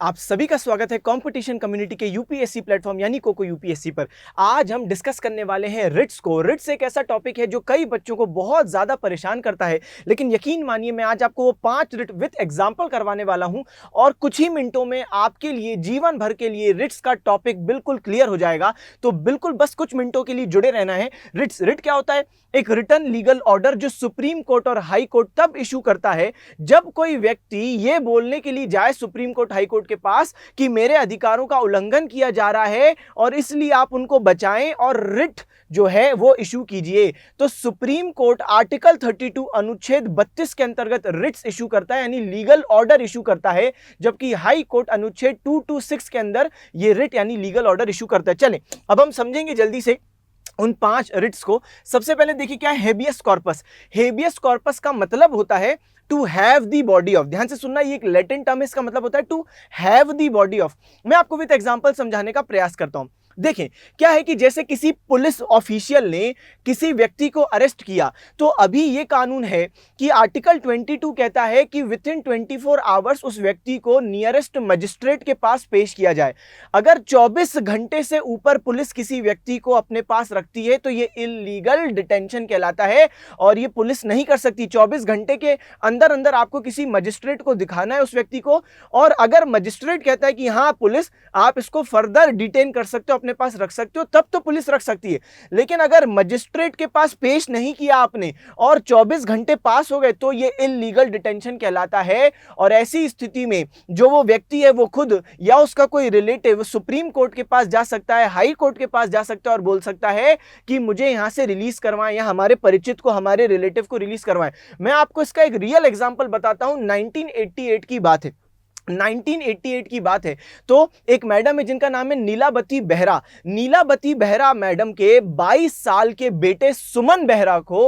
आप सभी का स्वागत है कंपटीशन कम्युनिटी के यूपीएससी प्लेटफॉर्म यानी कोको यूपीएससी पर। आज हम डिस्कस करने वाले हैं रिट्स को। रिट्स एक ऐसा टॉपिक है जो कई बच्चों को बहुत ज्यादा परेशान करता है, लेकिन यकीन मानिए मैं आज आपको वो 5 रिट विद एग्जांपल करवाने वाला हूं और कुछ ही मिनटों में आपके लिए जीवन भर के लिए रिट्स का टॉपिक बिल्कुल क्लियर हो जाएगा। तो बिल्कुल बस कुछ मिनटों के लिए जुड़े रहना है। रिट क्या होता है? एक रिटन लीगल ऑर्डर जो सुप्रीम कोर्ट और हाई कोर्ट तब इशू करता है जब कोई व्यक्ति ये बोलने के लिए जाए सुप्रीम कोर्ट हाई कोर्ट के पास कि मेरे अधिकारों का उल्लंघन किया जा रहा है और इसलिए आप उनको बचाएं और रिट जो है वो इशू कीजिए। तो सुप्रीम कोर्ट आर्टिकल 32 अनुच्छेद 32 के अंतर्गत रिट्स इशू करता है, यानी लीगल ऑर्डर इशू करता है, जबकि हाई कोर्ट अनुच्छेद 226 के अंदर ये रिट यानी लीगल ऑर्डर इशू करता है। चलें अब हम समझेंगे जल्दी से उन 5 रिट्स को। सबसे पहले देखिए क्या है हेबियस कॉर्पस। हेबियस कॉर्पस का मतलब होता है to have the body of. ध्यान से सुनना, ये एक लैटिन टर्म है, इसका मतलब होता है to have the body of. मैं आपको विद एग्जांपल समझाने का प्रयास करता हूं। देखें क्या है कि जैसे किसी पुलिस ऑफिशियल ने किसी व्यक्ति को अरेस्ट किया, तो अभी यह कानून है कि आर्टिकल 22 कहता है कि विद इन 24 आवर्स उस व्यक्ति को नियरेस्ट मजिस्ट्रेट के पास पेश किया जाए। अगर 24 घंटे से ऊपर पुलिस किसी व्यक्ति को अपने पास रखती है तो यह इलीगल डिटेंशन कहलाता है और यह पुलिस नहीं कर सकती। 24 घंटे के अंदर अंदर आपको किसी मजिस्ट्रेट को दिखाना है उस व्यक्ति को, और अगर मजिस्ट्रेट कहता है कि हाँ पुलिस आप इसको फर्दर डिटेन कर सकते हो, अपने पास रख सकते हो, तब तो पुलिस रख सकती है। लेकिन अगर मजिस्ट्रेट के पास पेश नहीं किया आपने और 24 घंटे पास हो गए तो यह इलीगल डिटेंशन कहलाता है। और ऐसी स्थिति में जो वो व्यक्ति है वो खुद या उसका कोई रिलेटिव सुप्रीम कोर्ट के पास जा सकता है, हाई कोर्ट के पास जा सकता है और बोल सकता है कि मुझे यहां से रिलीज करवाएं या हमारे परिचित को, हमारे रिलेटिव को रिलीज करवाएं। मैं आपको इसका एक रियल एग्जांपल बताता हूं। 1988 की बात है। 1988 की बात है। तो एक मैडम है जिनका नाम है नीलावती बेहरा। नीलावती बेहरा मैडम के 22 साल के बेटे सुमन बेहरा को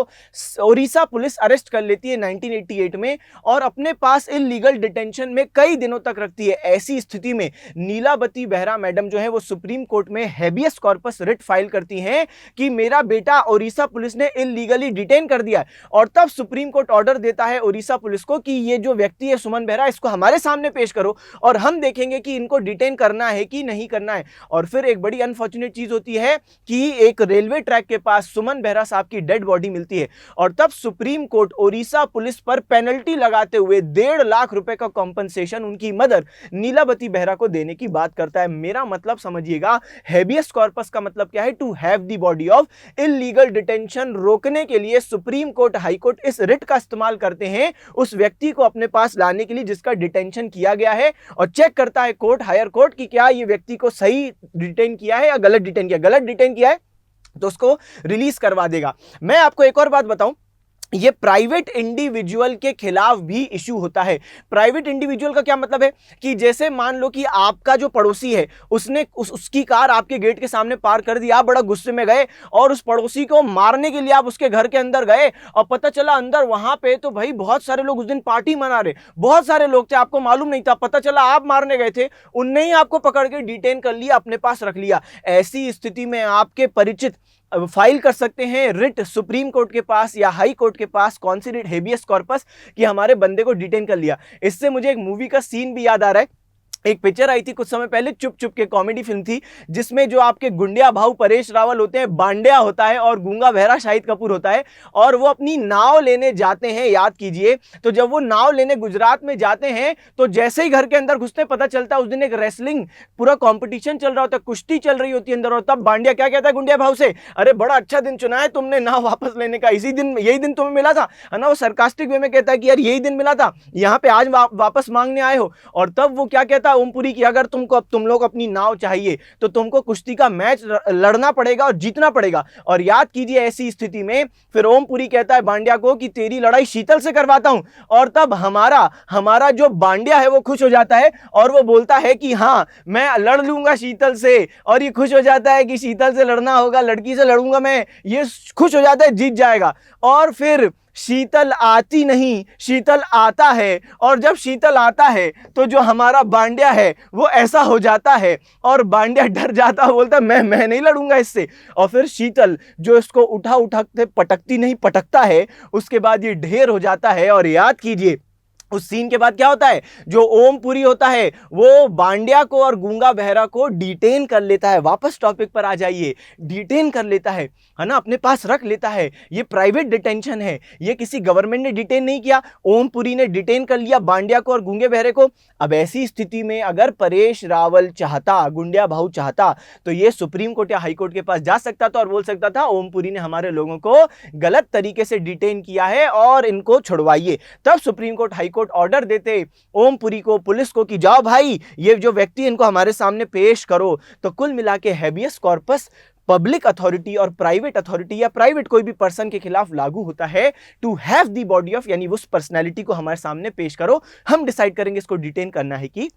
ओडिशा पुलिस अरेस्ट कर लेती है 1988 में और अपने पास इलीगल डिटेंशन में कई दिनों तक रखती है। ऐसी स्थिति में नीलावती बेहरा मैडम जो है वो सुप्रीम कोर्ट में हेबियस कॉर्पस रिट फाइल करती हैं कि मेरा बेटा ओडिशा पुलिस ने इलीगली डिटेन कर दिया है। और तब सुप्रीम कोर्ट ऑर्डर देता है ओडिशा पुलिस को कि ये जो व्यक्ति है सुमन बेहरा, इसको हमारे सामने पेश करो और हम देखेंगे कि इनको डिटेन करना है कि नहीं करना है। और फिर एक बड़ी अनफॉर्चुनेट चीज होती है कि एक रेलवे ट्रैक के पास सुमन बेहरा साहब की डेड बॉडी मिलती है और तब सुप्रीम कोर्ट ओडिशा पुलिस पर पेनल्टी लगाते हुए 1.5 लाख रुपए का कॉम्पनसेशन उनकी मदर नीलावती बेहरा को देने की बात करता है। मेरा मतलब समझिएगा, हेबियस कॉर्पस का मतलब क्या है? To have the body of. Illegal detention रोकने के लिए सुप्रीम कोर्ट, हाई कोर्ट इस रिट का इस्तेमाल करते हैं उस व्यक्ति को अपने पास लाने के लिए जिसका डिटेंशन किया गया है, और चेक करता है कोर्ट, हायर कोर्ट, कि क्या ये व्यक्ति को सही डिटेन किया है या गलत डिटेन किया। गलत डिटेन किया है तो उसको रिलीज करवा देगा। मैं आपको एक और बात बताऊं, ये प्राइवेट इंडिविजुअल के खिलाफ भी इशू होता है। प्राइवेट इंडिविजुअल का क्या मतलब है कि जैसे मान लो कि आपका जो पड़ोसी है उसने उसकी कार आपके गेट के सामने पार्क कर दी, आप बड़ा गुस्से में गए और उस पड़ोसी को मारने के लिए आप उसके घर के अंदर गए और पता चला अंदर वहां पे तो भाई बहुत सारे लोग उस दिन पार्टी मना रहे, बहुत सारे लोग थे, आपको मालूम नहीं था, पता चला आप मारने गए थे, उनने ही आपको पकड़ के डिटेन कर लिया, अपने पास रख लिया। ऐसी स्थिति में आपके परिचित फाइल कर सकते हैं रिट सुप्रीम कोर्ट के पास या हाई कोर्ट के पास। कौन सी रिट? हेबियस कॉर्पस, कि हमारे बंदे को डिटेन कर लिया। इससे मुझे एक मूवी का सीन भी याद आ रहा है। एक पिक्चर आई थी कुछ समय पहले, चुप चुप के, कॉमेडी फिल्म थी, जिसमें जो आपके गुंडिया भाऊ परेश रावल होते हैं, बांडिया होता है और गूंगा बहरा शाहिद कपूर होता है, और वो अपनी नाव लेने जाते हैं, याद कीजिए। तो जब वो नाव लेने गुजरात में जाते हैं तो जैसे ही घर के अंदर घुसते पता चलता है उस दिन एक रेसलिंग पूरा कंपटीशन चल रहा होता है, कुश्ती चल रही होती है अंदर। और तब बांडिया क्या कहता है गुंडिया भाऊ से, अरे बड़ा अच्छा दिन चुना है तुमने नाव वापस लेने का, इसी दिन, यही दिन तुम्हें मिला था, है ना। वो सरकास्टिक वे में कहता है कि यार यही दिन मिला था, यहाँ पे आज वापस मांगने आए हो। और तब वो क्या कहता है ओमपुरी की, अगर तुम लोग अपनी नाव चाहिए तो तुमको कुश्ती का मैच लड़ना पड़ेगा और जीतना पड़ेगा। और याद कीजिए ऐसी स्थिति में फिर ओमपुरी कहता है बांडिया को कि तेरी लड़ाई शीतल से करवाता हूं। और तब हमारा जो बांडिया है वो खुश हो जाता है और वो बोलता है कि हाँ मैं लड़ लूंगा शीतल से, और ये खुश हो जाता है कि शीतल से लड़ना होगा, लड़की से लड़ूंगा मैं, ये खुश हो जाता है, जीत जाएगा। और फिर शीतल आती नहीं, शीतल आता है, और जब शीतल आता है तो जो हमारा बांडिया है वो ऐसा हो जाता है और बांडिया डर जाता है, बोलता है मैं नहीं लड़ूंगा इससे। और फिर शीतल जो इसको उठाते पटकती नहीं, पटकता है, उसके बाद ये ढेर हो जाता है। और याद कीजिए उस सीन के बाद क्या होता है, जो ओमपुरी होता है वो बांड्या को और गूंगा बहरा को डिटेन कर लेता है। वापस टॉपिक पर आ जाइए, डिटेन कर लेता है ना, अपने पास रख लेता है। ये प्राइवेट डिटेंशन है, ये किसी गवर्नमेंट ने डिटेन नहीं किया, ओमपुरी ने डिटेन कर लिया बांड्या को और गूंगे बहरे को। अब ऐसी स्थिति में अगर परेश रावल चाहता, गुंडिया भाऊ चाहता, तो ये सुप्रीम कोर्ट या हाई कोर्ट के पास जा सकता था और बोल सकता था ओमपुरी ने हमारे लोगों को गलत तरीके से डिटेन किया है और इनको छुड़वाइए। तब supreme court high court order देते ओमपुरी को, पुलिस को कि जाओ भाई ये जो व्यक्ति इनको हमारे सामने पेश करो। तो कुल मिला के हैबियस कॉर्पस पब्लिक अथॉरिटी और प्राइवेट अथॉरिटी या प्राइवेट कोई भी पर्सन के खिलाफ लागू होता है to have the body of, यानी उस पर्सनैलिटी को हमारे सामने पेश करो, हम डिसाइड करेंगे इसको डिटेन करना है कि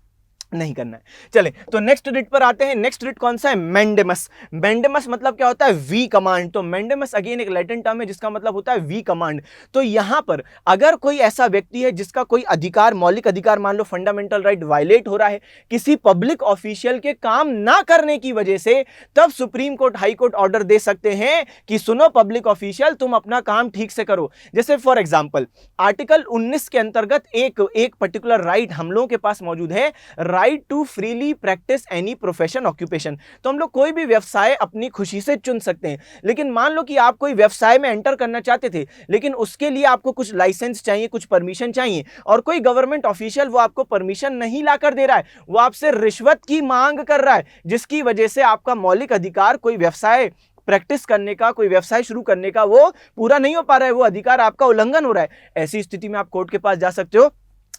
नहीं करना है। चले तो नेक्स्ट रिट पर आते हैं। नेक्स्ट रिट कौन सा है, मैंडेमस। मैंडेमस मतलब क्या होता है, वी कमांड। तो मैंडेमस अगेन एक लैटिन टर्म है जिसका मतलब होता है वी कमांड। तो यहां पर अगर कोई ऐसा व्यक्ति है जिसका कोई अधिकार, मौलिक अधिकार, मान लो फंडामेंटल राइट वायलेट हो रहा है किसी पब्लिक ऑफिशियल के काम ना करने की वजह से, तब supreme court high court order दे सकते हैं कि सुनो पब्लिक ऑफिशियल तुम अपना काम ठीक से करो। जैसे फॉर एग्जाम्पल आर्टिकल 19 के अंतर्गत एक पर्टिकुलर राइट हम लोगों के पास मौजूद है, right to freely practice any profession occupation. तो हम लोग कोई भी व्यवसाय अपनी खुशी से चुन सकते हैं। लेकिन मान लो कि आप कोई व्यवसाय में एंटर करना चाहते थे, लेकिन उसके लिए आपको कुछ लाइसेंस चाहिए, कुछ परमिशन चाहिए, और कोई गवर्नमेंट ऑफिशियल वो आपको परमिशन नहीं लाकर दे रहा है, वो आपसे रिश्वत की मांग कर रहा है, जिसकी वजह से आपका मौलिक अधिकार कोई व्यवसाय प्रैक्टिस करने का, कोई व्यवसाय शुरू करने का वो पूरा नहीं हो पा रहा है, वो अधिकार आपका उल्लंघन हो रहा है। ऐसी स्थिति में आप कोर्ट के पास जा सकते हो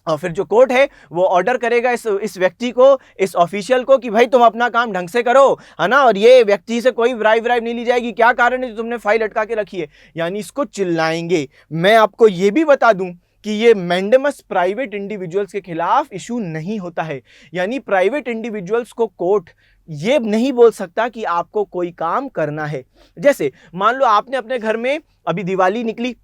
और फिर जो कोर्ट है वो ऑर्डर करेगा इस व्यक्ति को, इस ऑफिशियल को कि भाई तुम अपना काम ढंग से करो, है ना, और ये व्यक्ति से कोई ब्राइब नहीं ली जाएगी। क्या कारण है जो तुमने फाइल अटका के रखी है, यानी इसको चिल्लाएंगे। मैं आपको ये भी बता दूं कि ये मैंडेमस प्राइवेट इंडिविजुअल्स के खिलाफ इशू नहीं होता है, यानी प्राइवेट इंडिविजुअल्स को कोर्ट ये नहीं बोल सकता कि आपको कोई काम करना है। जैसे मान लो आपने अपने घर में, अभी दिवाली निकली,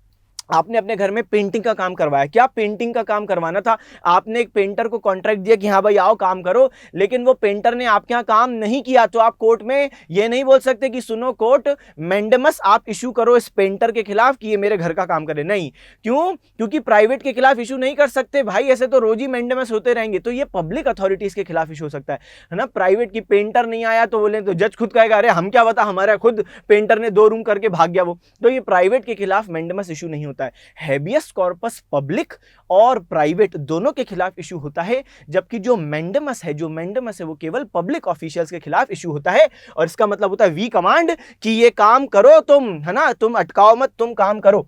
आपने अपने घर में पेंटिंग का काम करवाया। क्या पेंटिंग का काम करवाना था, आपने एक पेंटर को कॉन्ट्रैक्ट दिया कि हाँ भाई आओ काम करो, लेकिन वो पेंटर ने आपके यहाँ काम नहीं किया, तो आप कोर्ट में ये नहीं बोल सकते कि सुनो कोर्ट मैंडेमस आप इशू करो इस पेंटर के खिलाफ कि ये मेरे घर का काम करे। नहीं, क्यों, क्योंकि प्राइवेट के खिलाफ इशू नहीं कर सकते भाई, ऐसे तो रोज ही मैंडेमस होते रहेंगे। तो ये पब्लिक अथॉरिटीज के खिलाफ इशू हो सकता है ना। प्राइवेट की पेंटर नहीं आया तो बोले तो जज खुद कहेगा अरे हम क्या बता, हमारा खुद पेंटर ने 2 रूम करके भाग गया वो। तो ये प्राइवेट के खिलाफ मैंडेमस इशू नहीं होता है। हैबियस कॉर्पस पब्लिक और प्राइवेट दोनों के खिलाफ इशू होता है, जबकि जो मैंडेमस है वो केवल पब्लिक ऑफिशियल्स के खिलाफ इशू होता है। और इसका मतलब होता है वी कमांड कि ये काम करो तुम, है ना, तुम अटकाओ मत, तुम काम करो।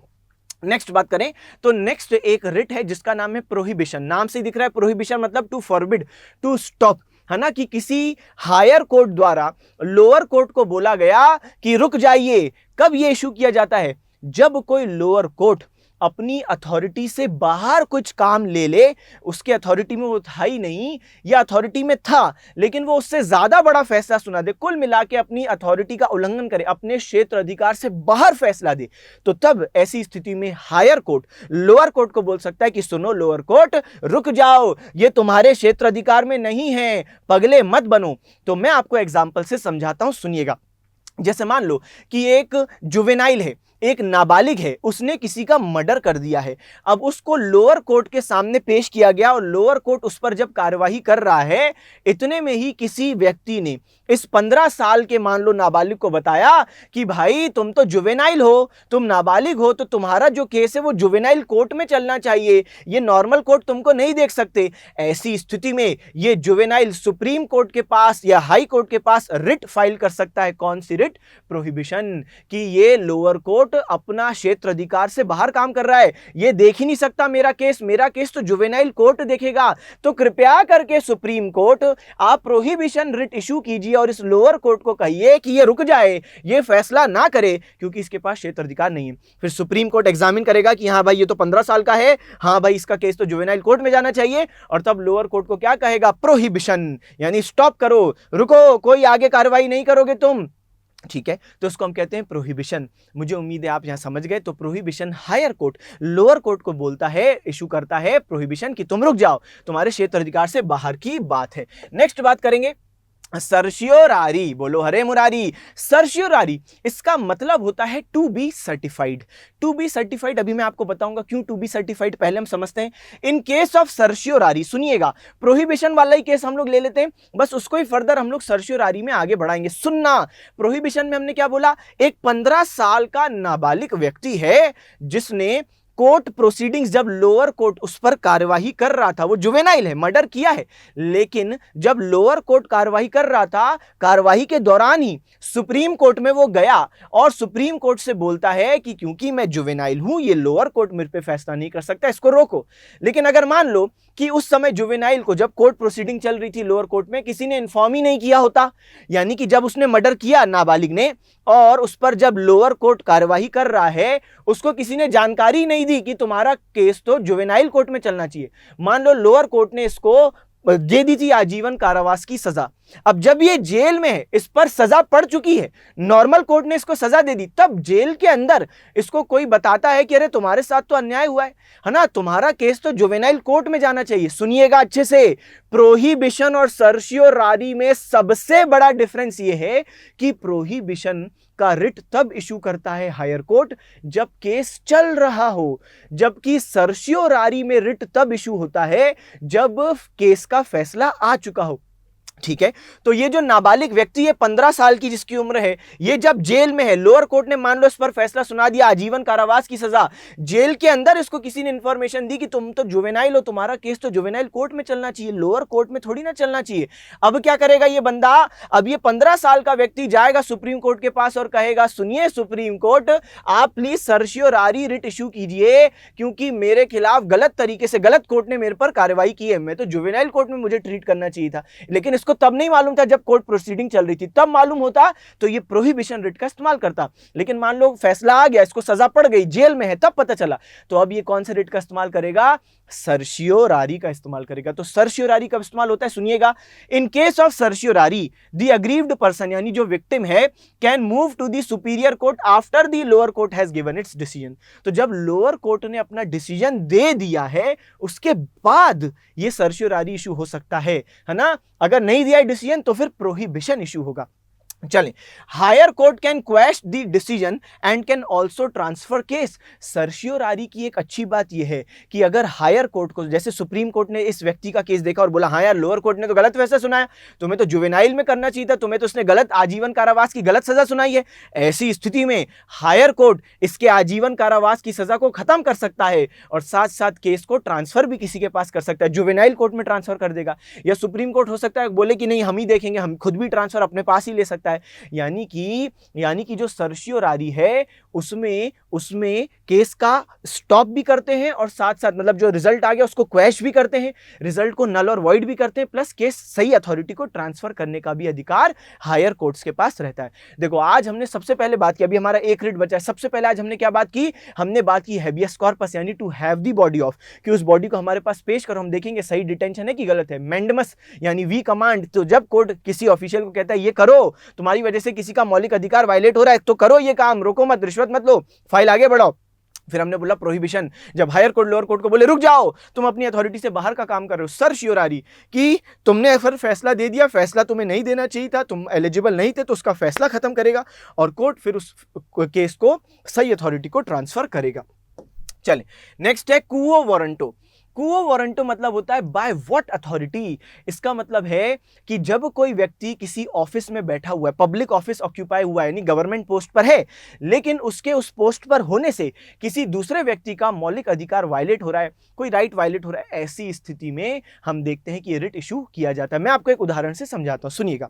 नेक्स्ट बात करें तो नेक्स्ट एक रिट है जिसका नाम है प्रोहिबिशन। नाम से दिख रहा है प्रोहिबिशन मतलब टू फॉरबिड, टू स्टॉप, है ना, कि किसी हायर कोर्ट द्वारा लोअर कोर्ट को बोला गया कि रुक जाइए। कब ये इशू किया जाता है, जब कोई लोअर कोर्ट अपनी अथॉरिटी से बाहर कुछ काम ले ले, उसके अथॉरिटी में वो था ही नहीं या अथॉरिटी में था लेकिन वो उससे ज्यादा बड़ा फैसला सुना दे, कुल मिला के अपनी अथॉरिटी का उल्लंघन करे, अपने क्षेत्र अधिकार से बाहर फैसला दे, तो तब ऐसी स्थिति में हायर कोर्ट लोअर कोर्ट को बोल सकता है कि सुनो लोअर कोर्ट रुक जाओ, ये तुम्हारे क्षेत्र अधिकार में नहीं है, पगले मत बनो। तो मैं आपको एग्जाम्पल से समझाता हूं, सुनिएगा। जैसे मान लो कि एक जुवेनाइल है, एक नाबालिग है, उसने किसी का मर्डर कर दिया है। अब उसको लोअर कोर्ट के सामने पेश किया गया और लोअर कोर्ट उस पर जब कार्यवाही कर रहा है, इतने में ही किसी व्यक्ति ने इस 15 साल के मान लो नाबालिग को बताया कि भाई तुम तो जुवेनाइल हो, तुम नाबालिग हो, तो तुम्हारा जो केस है वो जुवेनाइल कोर्ट में चलना चाहिए, ये नॉर्मल कोर्ट तुमको नहीं देख सकते। ऐसी स्थिति में ये जुवेनाइल सुप्रीम कोर्ट के पास या हाई कोर्ट के पास रिट फाइल कर सकता है। कौन सी रिट, प्रोहिबिशन, कि ये लोअर कोर्ट अपना क्षेत्र अधिकार से बाहर काम कर रहा है, ये देख ही नहीं सकता मेरा केस तो जुवेनाइल कोर्ट देखेगा। तो कृपया करके सुप्रीम कोर्ट आप प्रोहिबिशन रिट इशू कीजिए और इस लोअर कोर्ट को कहिए कि ये रुक जाए, ये फैसला ना करे, क्योंकि इसके पास क्षेत्र अधिकार नहीं है। फिर सुप्रीम कोर्ट एग्जामिन करेगा कि हाँ भाई ये तो 15 साल का है, हाँ भाई इसका केस तो जुवेनाइल कोर्ट में जाना चाहिए, और तब लोअर कोर्ट को क्या कहेगा, प्रोहिबिशन, यानी स्टॉप करो, रुको, कोई आगे कार्रवाई नहीं करोगे तुम, ठीक है। तो उसको हम कहते हैं प्रोहिबिशन। मुझे उम्मीद है आप यहां समझ गए। तो prohibition higher court lower court को बोलता है, इशू करता है प्रोहिबिशन कि तुम रुक जाओ, तुम्हारे क्षेत्र अधिकार से बाहर की बात है। नेक्स्ट बात करेंगे सर्शियोरारी, बोलो हरे मुरारी। सर्शियोरारी इसका मतलब होता है to be certified. To be certified अभी मैं आपको बताऊंगा क्यों टू बी सर्टिफाइड, पहले हम समझते हैं। इन केस ऑफ सर्शियोरारी, सुनिएगा, प्रोहिबिशन वाला ही केस हम लोग ले लेते हैं, बस उसको ही फर्दर हम लोग सर्शियोरारी में आगे बढ़ाएंगे। सुनना, प्रोहिबिशन में हमने क्या बोला, एक 15 साल का नाबालिग व्यक्ति है जिसने कोर्ट प्रोसीडिंग्स, जब लोअर कोर्ट उस पर कार्यवाही कर रहा था, वो जुवेनाइल है, मर्डर किया है, लेकिन जब लोअर कोर्ट कार्यवाही कर रहा था, कार्यवाही के दौरान ही सुप्रीम कोर्ट में वो गया और सुप्रीम कोर्ट से बोलता है कि क्योंकि मैं जुवेनाइल हूं, ये लोअर कोर्ट मेरे पे फैसला नहीं कर सकता, इसको रोको। लेकिन अगर मान लो कि उस समय जुवेनाइल को, जब कोर्ट प्रोसीडिंग चल रही थी लोअर कोर्ट में, किसी ने इन्फॉर्म ही नहीं किया होता, यानी कि जब उसने मर्डर किया नाबालिग ने और उस पर जब लोअर कोर्ट कार्यवाही कर रहा है, उसको किसी ने जानकारी नहीं दी कि तुम्हारा केस तो जुवेनाइल कोर्ट में चलना चाहिए। मान लो लोअर कोर्ट ने इसको दे दी थी आजीवन कारावास की सजा। अब जब ये जेल में है, इस पर सजा पड़ चुकी है, नॉर्मल कोर्ट ने इसको सजा दे दी, तब जेल के अंदर इसको कोई बताता है कि अरे तुम्हारे साथ तो अन्याय हुआ है ना, तुम्हारा केस तो जुवेनाइल कोर्ट में जाना चाहिए। सुनिएगा अच्छे से, प्रोहिबिशन और सर्शियोरारी में सबसे बड़ा डिफरेंस ये है कि प्रोहिबिशन का रिट तब इशू करता है हायर कोर्ट जब केस चल रहा हो, जबकि सर्शियोरारी में रिट तब इशू होता है जब केस का फैसला आ चुका हो। ठीक है, तो ये जो नाबालिग व्यक्ति है 15 साल की जिसकी उम्र है, ये जब जेल में है, लोअर कोर्ट ने मान लो इस पर फैसला सुना दिया आजीवन कारावास की सजा, जेल के अंदर इसको किसी ने इंफॉर्मेशन दी कि तुम तो जुवेनाइल हो, तुम्हारा केस तो जुवेनाइल कोर्ट में चलना चाहिए, लोअर कोर्ट में थोड़ी ना चलना चाहिए। अब क्या करेगा ये बंदा, अब ये 15 साल का व्यक्ति जाएगा सुप्रीम कोर्ट के पास और कहेगा सुनिए सुप्रीम कोर्ट, आप प्लीज सर्शियोरारी रिट इशू कीजिए, क्योंकि मेरे खिलाफ गलत तरीके से, गलत कोर्ट ने मेरे पर कार्रवाई की है, मैं तो जुवेनाइल कोर्ट में मुझे ट्रीट करना चाहिए था, लेकिन इसको तब नहीं मालूम था जब कोर्ट प्रोसीडिंग चल रही थी, तब मालूम होता तो ये प्रोहिबिशन रिट का इस्तेमाल करता। लेकिन मान लो फैसला आ गया, इसको सजा पड़ गई, जेल में है, तब पता चला, तो अब ये कौन से रिट का इस्तेमाल करेगा, सर्शियोरारी का इस्तेमाल करेगा। तो सर्शियोरारी कब इस्तेमाल होता है, सुनिएगा, in case of certiorari the aggrieved person, यानी जो विक्टिम है, can move to the superior court after the lower court has given its decision. तो जब लोअर कोर्ट ने अपना डिसीजन दे दिया है, उसके बाद ये सर्शियोरारी इशू हो सकता है ना। अगर नहीं दिया डिसीजन तो फिर प्रोहिबिशन इशू होगा। चलें, higher court can question the decision and can also transfer case. Certiorari की एक अच्छी बात यह है कि अगर हायर कोर्ट को, जैसे सुप्रीम कोर्ट ने इस व्यक्ति का केस देखा और बोला हाँ यार लोअर कोर्ट ने तो गलत फैसला सुनाया, तुम्हें तो जुवेनाइल में करना चाहिए था, तुम्हें तो उसने गलत आजीवन कारावास की गलत सजा सुनाई है, ऐसी स्थिति में हायर कोर्ट इसके आजीवन कारावास की सजा को खत्म कर सकता है और साथ साथ केस को ट्रांसफर भी किसी के पास कर सकता है, जुवेनाइल कोर्ट में ट्रांसफर कर देगा, या सुप्रीम कोर्ट हो सकता है बोले कि नहीं हम ही देखेंगे, हम खुद भी ट्रांसफर अपने पास ही ले सकता है। यानी कि जो सर्शियोरारी है उसमें केस का स्टॉप भी करते हैं और साथ साथ मतलब जो रिजल्ट आ गया उसको क्वैश भी करते हैं, रिजल्ट को नल और वॉइड भी करते हैं, प्लस केस सही अथॉरिटी को ट्रांसफर करने का भी अधिकार हायर कोर्ट्स के पास रहता है। देखो आज हमने सबसे पहले बात की, अभी हमारा एक रिट बचा है, सबसे पहले आज हमने क्या बात की, हमने बात की हैबियस कॉर्पस, यानी to have the body of, कि उस बॉडी को हमारे पास पेश करो, हम देखेंगे सही डिटेंशन है कि गलत है। मैंडेमस यानी वी कमांड, तो जब कोर्ट किसी ऑफिशियल को कहता है ये करो, तुम्हारी वजह से किसी का मौलिक अधिकार वायलेट हो रहा है तो करो ये काम, रोको मत, रिश्वत मत लो, फाइल आगे बढ़ाओ। फिर हमने बोला प्रोहिबिशन, जब हायर कोर्ट लोअर कोर्ट को बोले रुक जाओ, तुम अपनी अथॉरिटी से बाहर का काम कर रहे हो। सर्शियोरारी कि तुमने फिर फैसला दे दिया, फैसला तुम्हें नहीं देना चाहिए था, तुम एलिजिबल नहीं थे, तो उसका फैसला खत्म करेगा और कोर्ट फिर उस केस को सही अथॉरिटी को ट्रांसफर करेगा। चलें, नेक्स्ट है क्वो वारंटो। क्वो वारंटो मतलब होता है बाय व्हाट अथॉरिटी। इसका मतलब है कि जब कोई व्यक्ति किसी ऑफिस में बैठा हुआ है, पब्लिक ऑफिस ऑक्यूपाई हुआ है, यानी गवर्नमेंट पोस्ट पर है, लेकिन उसके उस पोस्ट पर होने से किसी दूसरे व्यक्ति का मौलिक अधिकार वायलेट हो रहा है, कोई राइट वायलेट हो रहा है, ऐसी स्थिति में हम देखते हैं कि रिट इशू किया जाता है। मैं आपको एक उदाहरण से समझाता हूं, सुनिएगा।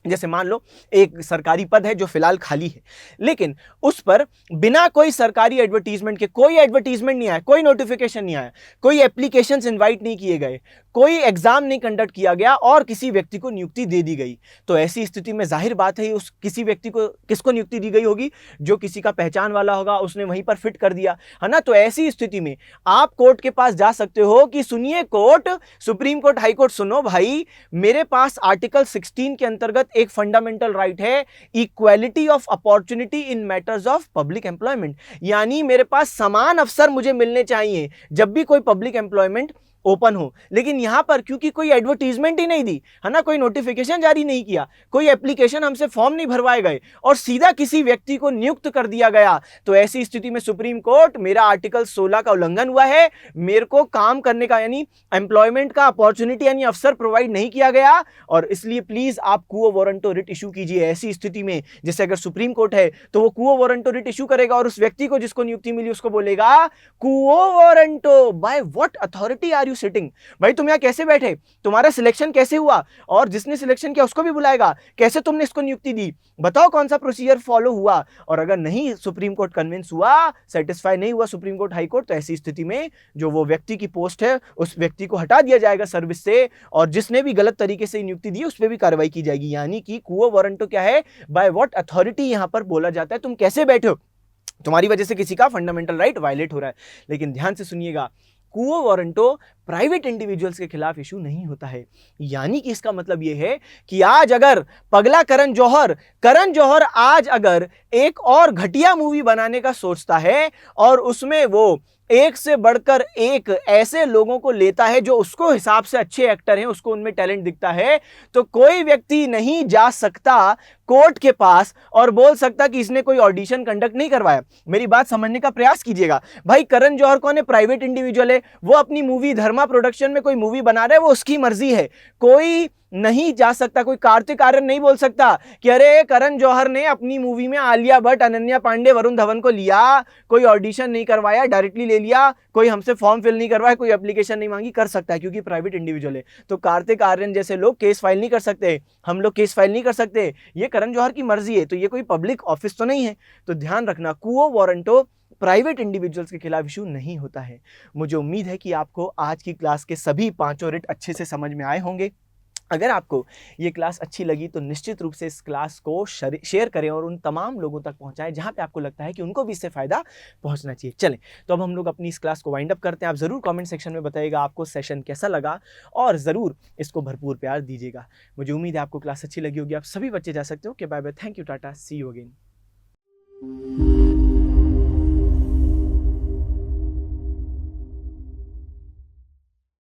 जैसे मान लो एक सरकारी पद है जो फिलहाल खाली है, लेकिन उस पर बिना कोई सरकारी एडवर्टीजमेंट के, कोई एडवर्टीजमेंट नहीं आया, कोई नोटिफिकेशन नहीं आया, कोई एप्लीकेशंस इनवाइट नहीं किए गए, कोई एग्जाम नहीं कंडक्ट किया गया और किसी व्यक्ति को नियुक्ति दे दी गई, तो ऐसी स्थिति में जाहिर बात है उस किसी व्यक्ति को किसको नियुक्ति दी गई होगी, जो किसी का पहचान वाला होगा, उसने वहीं पर फिट कर दिया है ना। तो ऐसी स्थिति में आप कोर्ट के पास जा सकते हो कि सुनिए court, supreme court, high court, सुनो भाई, मेरे पास आर्टिकल 16 के अंतर्गत एक फंडामेंटल राइट है, equality of opportunity in matters of public employment, यानी मेरे पास समान अवसर मुझे मिलने चाहिए जब भी कोई पब्लिक एम्प्लॉयमेंट ओपन हो। लेकिन यहाँ पर क्योंकि कोई एडवर्टीजमेंट ही नहीं दी है ना, कोई नोटिफिकेशन जारी नहीं किया, कोई एप्लीकेशन हमसे फॉर्म नहीं भरवाए गए और सीधा किसी व्यक्ति को नियुक्त कर दिया गया, तो ऐसी स्थिति में सुप्रीम कोर्ट, मेरा आर्टिकल 16 का उल्लंघन हुआ है, मेरे को काम करने का यानी एम्प्लॉयमेंट का अपॉर्चुनिटी यानी अवसर प्रोवाइड नहीं किया गया, और इसलिए प्लीज आप क्वो वारंटो रिट इशू कीजिए। ऐसी स्थिति में जैसे अगर सुप्रीम कोर्ट है तो वो क्वो वारंटो रिट इशू करेगा और उस व्यक्ति को जिसको नियुक्ति मिली उसको बोलेगा quo warranto, by what authority are you sitting? भाई तुम यहां कैसे बैठे, तुम्हारा सिलेक्शन कैसे हुआ, और जिसने सिलेक्शन किया उसको भी बुलाएगा, कैसे तुमने इसको नियुक्ति दी, बताओ कौन सा प्रोसीजर फॉलो हुआ। और अगर नहीं सुप्रीम कोर्ट कन्विंस हुआ, सेटिस्फाई नहीं हुआ सुप्रीम कोर्ट हाई कोर्ट, तो ऐसी स्थिति में जो वो व्यक्ति की पोस्ट है उस व्यक्ति को हटा दिया जाएगा सर्विस से, और जिसने भी गलत तरीके से नियुक्ति दी उस पर भी कार्रवाई की जाएगी। यानी कि क्वो वारंटो क्या है, बाय व्हाट अथॉरिटी यहां पर बोला जाता है, तुम कैसे बैठे हो, तुम्हारी वजह से किसी का फंडामेंटल राइट वायलेट हो रहा है। लेकिन ध्यान से सुनिएगा, क्वो वारंटो प्राइवेट इंडिविजुअल्स के खिलाफ इशू नहीं होता है। यानी कि इसका मतलब यह है कि आज अगर पगला करण जौहर आज अगर एक और घटिया मूवी बनाने का सोचता है और उसमें वो एक से बढ़कर एक ऐसे लोगों को लेता है जो उसको हिसाब से अच्छे एक्टर हैं, उसको उनमें टैलेंट दिखता है, तो कोई व्यक्ति नहीं जा सकता कोर्ट के पास और बोल सकता कि इसने कोई ऑडिशन कंडक्ट नहीं करवाया। मेरी बात समझने का प्रयास कीजिएगा। भाई करण जौहर कौन है? प्राइवेट इंडिविजुअल है, वो अपनी मूवी धर्मा प्रोडक्शन में कोई मूवी बना रहा है, वो उसकी मर्जी है, कोई नहीं जा सकता, कोई कार्तिक आर्यन नहीं बोल सकता कि अरे करण जौहर ने अपनी मूवी में आलिया भट्ट, अनन्या पांडे, वरुण धवन को लिया, कोई ऑडिशन नहीं करवाया, डायरेक्टली ले लिया, कोई हमसे फॉर्म फिल नहीं करवाया, कोई एप्लीकेशन नहीं मांगी। कर सकता है क्योंकि प्राइवेट इंडिविजुअल है। तो कार्तिक आर्यन जैसे लोग केस फाइल नहीं कर सकते, हम लोग केस फाइल नहीं कर सकते, ये करण जौहर की मर्जी है, तो ये कोई पब्लिक ऑफिस तो नहीं है। तो ध्यान रखना, क्वो वारंटो प्राइवेट इंडिविजुअल्स के खिलाफ इशू नहीं होता है। मुझे उम्मीद है कि आपको आज की क्लास के सभी पांचों रिट अच्छे से समझ में आए होंगे। अगर आपको ये क्लास अच्छी लगी तो निश्चित रूप से इस क्लास को शेयर करें और उन तमाम लोगों तक पहुंचाएं जहां पे आपको लगता है कि उनको भी इससे फायदा पहुंचना चाहिए। चलें, तो अब हम लोग अपनी इस क्लास को वाइंड अप करते हैं। आप जरूर कमेंट सेक्शन में बताइएगा आपको सेशन कैसा लगा और जरूर इसको भरपूर प्यार दीजिएगा। मुझे उम्मीद है आपको क्लास अच्छी लगी होगी। आप सभी बच्चे जा सकते हो। Bye bye, thank you, tata, see you again.